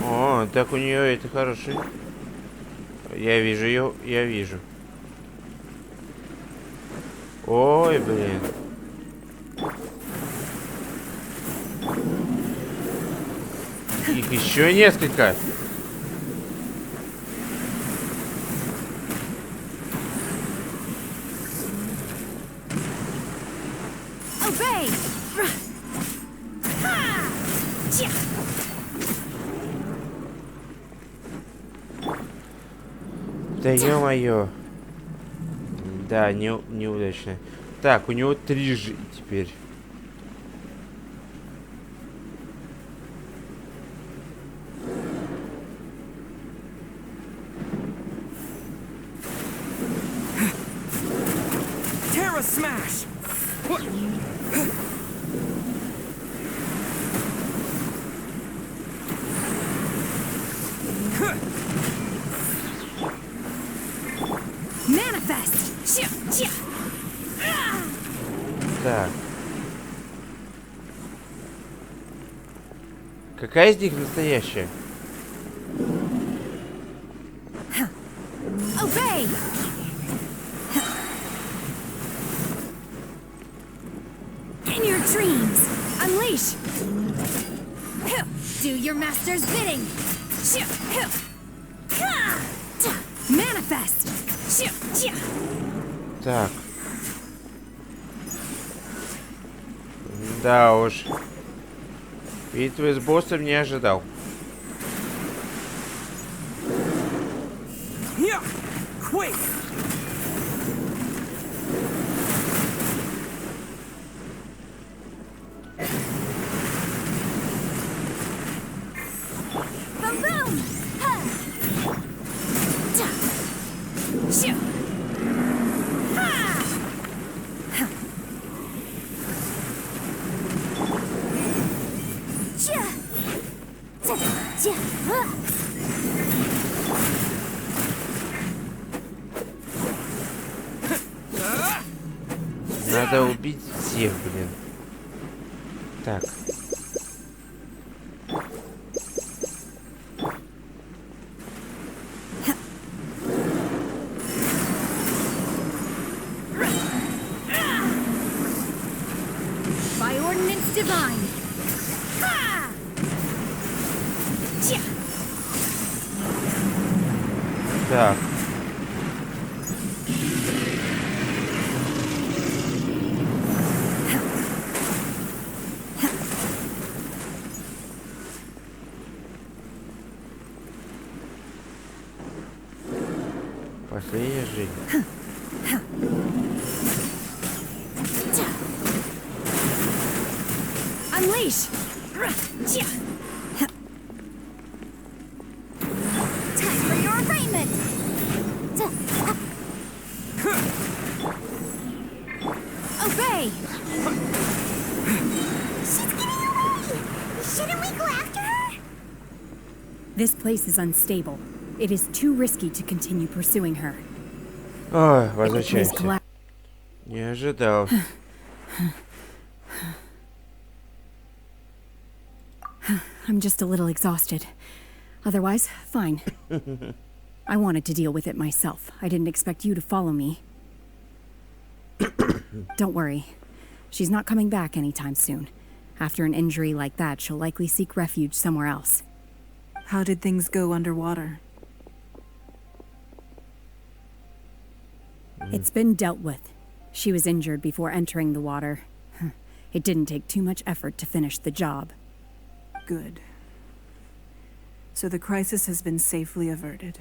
О, так у нее это хороший. Я вижу ее, я вижу. Ой, блин. Их еще несколько. Obey! Да ё-моё. Да, неудачно. Так, у него 3 жизни теперь. Terra Smash! Manifest! Так. Какая из них настоящая? Obey! In your dreams, unleash! Do your master's bidding! Manifest! Так. Да уж. Битвы с боссом не ожидал. Yeah! Quake! Boom boom! Надо убить всех, блин. Так. By ordinance divine! Так. Последняя жизнь. Unleash! Time for your arraignment! Obey! She's getting away. Shouldn't we go after her? This place is unstable. It is too risky to continue pursuing her. Ой, If the place возвращаемся. collapses, Не ожидал. I'm just a little exhausted. Otherwise, fine. I wanted to deal with it myself. I didn't expect you to follow me. Don't worry. She's not coming back anytime soon. After an injury like that, she'll likely seek refuge somewhere else. How did things go underwater? It's been dealt with. She was injured before entering the water. It didn't take too much effort to finish the job. Good. So the crisis has been safely averted.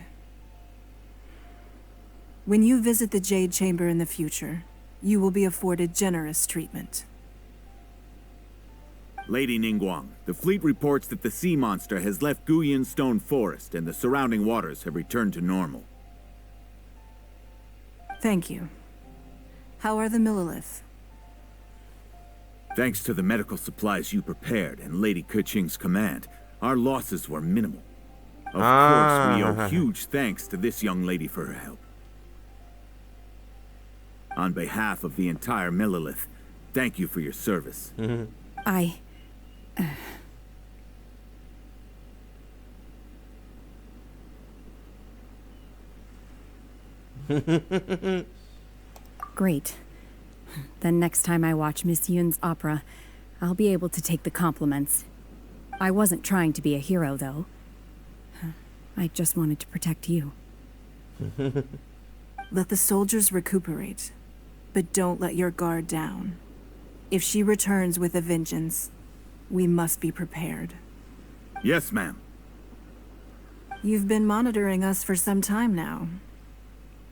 When you visit the Jade Chamber in the future, you will be afforded generous treatment. Lady Ningguang, the fleet reports that the sea monster has left Guyun Stone Forest and the surrounding waters have returned to normal. Thank you. How are the Millilith? Thanks to the medical supplies you prepared and Lady Keqing's command, our losses were minimal. Of course, we owe huge thanks to this young lady for her help. On behalf of the entire Millilith, thank you for your service. Great. Then next time I watch Miss Yun's opera, I'll be able to take the compliments. I wasn't trying to be a hero, though. I just wanted to protect you. Let the soldiers recuperate, but don't let your guard down. If she returns with a vengeance, we must be prepared. Yes, ma'am. You've been monitoring us for some time now.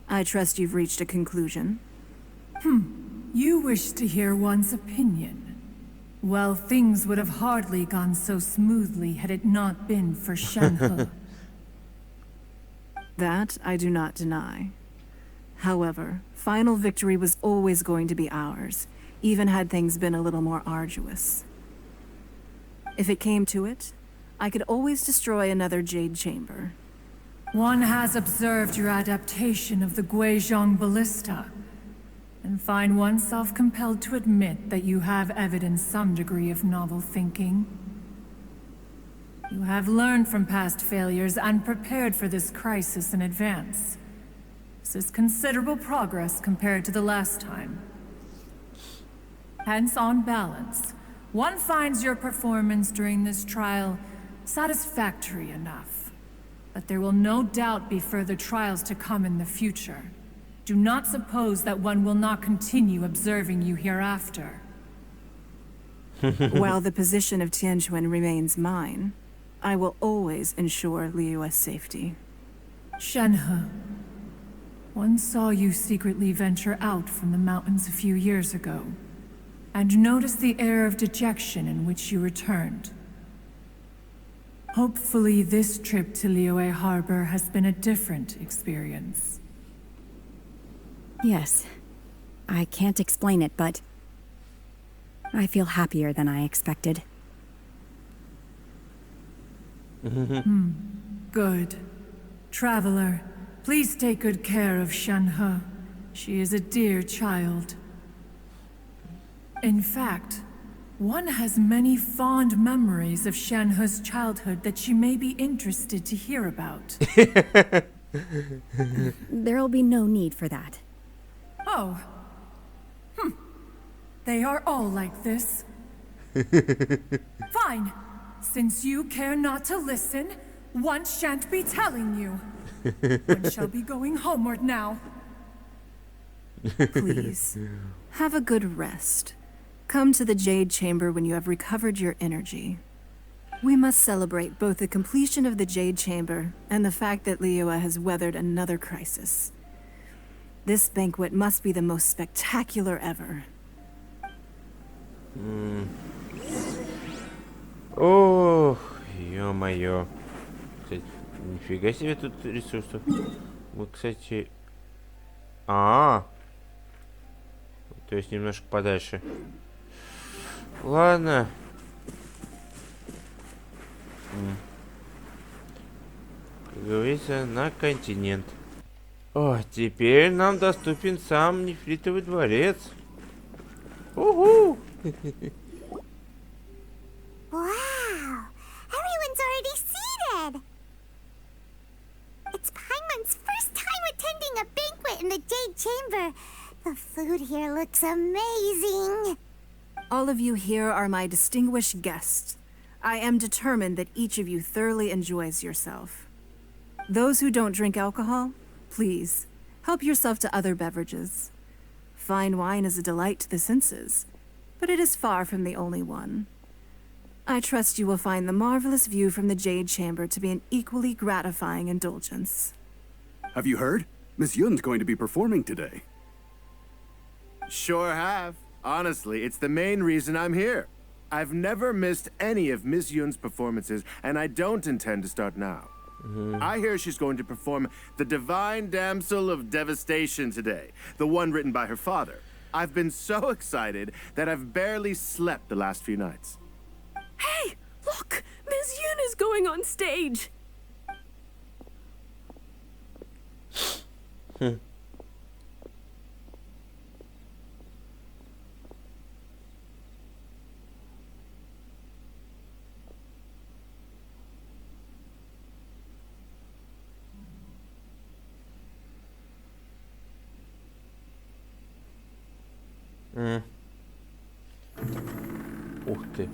I trust you've reached a conclusion. You wish to hear one's opinion. Well, things would have hardly gone so smoothly had it not been for Shenhe. That I do not deny. However, final victory was always going to be ours, even had things been a little more arduous. If it came to it, I could always destroy another Jade Chamber. One has observed your adaptation of the Guizhong Ballista, and find oneself compelled to admit that you have evidenced some degree of novel thinking. You have learned from past failures and prepared for this crisis in advance. This is considerable progress compared to the last time. Hence, on balance, one finds your performance during this trial satisfactory enough. But there will no doubt be further trials to come in the future. Do not suppose that one will not continue observing you hereafter. While the position of Tianquan remains mine, I will always ensure Liyue's safety. Shenhe, one saw you secretly venture out from the mountains a few years ago, and noticed the air of dejection in which you returned. Hopefully this trip to Liyue Harbor has been a different experience. Yes. I can't explain it, but I feel happier than I expected. Good. Traveler, please take good care of Shenhe. She is a dear child. In fact, one has many fond memories of Shenhe's childhood that she may be interested to hear about. There'll be no need for that. Oh. They are all like this. Fine. Since you care not to listen, one shan't be telling you. One shall be going homeward now. Please, have a good rest. Come to the Jade Chamber when you have recovered your energy. We must celebrate both the completion of the Jade Chamber and the fact that Liyue has weathered another crisis. This banquet must be the most spectacular ever. Ох, ё-моё. Кстати, нифига себе тут ресурсов. Мы, кстати... То есть немножко подальше. Ладно. Как говорится, на континент. О, теперь нам доступен сам нефритовый дворец. Уху! Wow! Everyone's already seated! It's Paimon's first time attending a banquet in the Jade Chamber. The food here looks amazing. All of you here are my distinguished guests. I am determined that each of you thoroughly enjoys yourself. Those who don't drink alcohol, please, help yourself to other beverages. Fine wine is a delight to the senses, but it is far from the only one. I trust you will find the marvelous view from the Jade Chamber to be an equally gratifying indulgence. Have you heard? Miss Yun's going to be performing today. Sure have. Honestly, it's the main reason I'm here. I've never missed any of Miss Yun's performances, and I don't intend to start now. I hear she's going to perform The Divine Damsel of Devastation today, the one written by her father. I've been so excited that I've barely slept the last few nights. Hey, look! Miss Yun is going on stage! Ух ты.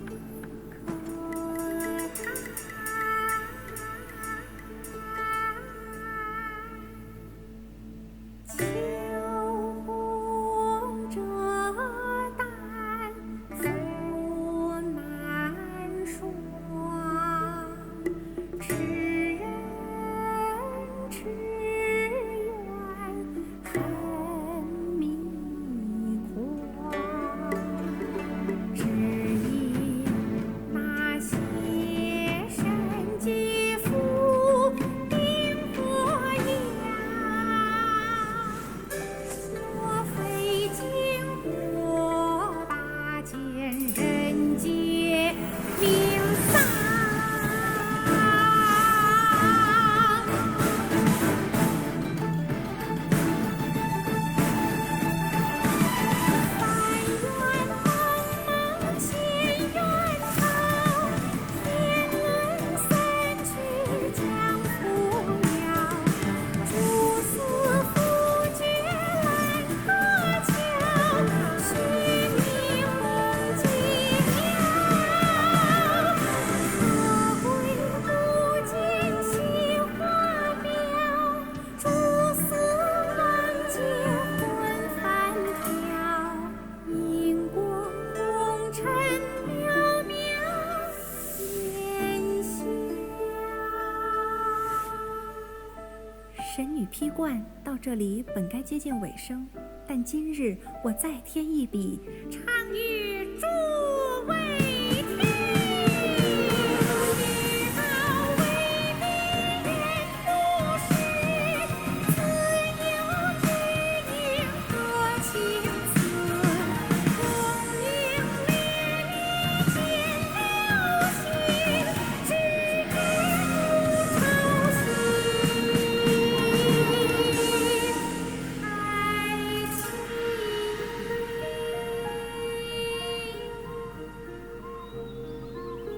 神女劈冠到这里本该接近尾声，但今日我再添一笔，唱与诸位听。遇到未必人不识，自有知音多情思。功名烈烈见了心，只知不操心。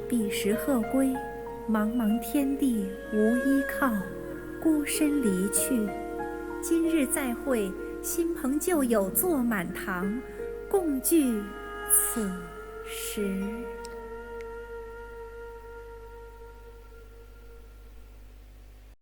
彼时鹤归，茫茫天地无依靠，孤身离去。今日再会，新朋旧友坐满堂，共聚此时。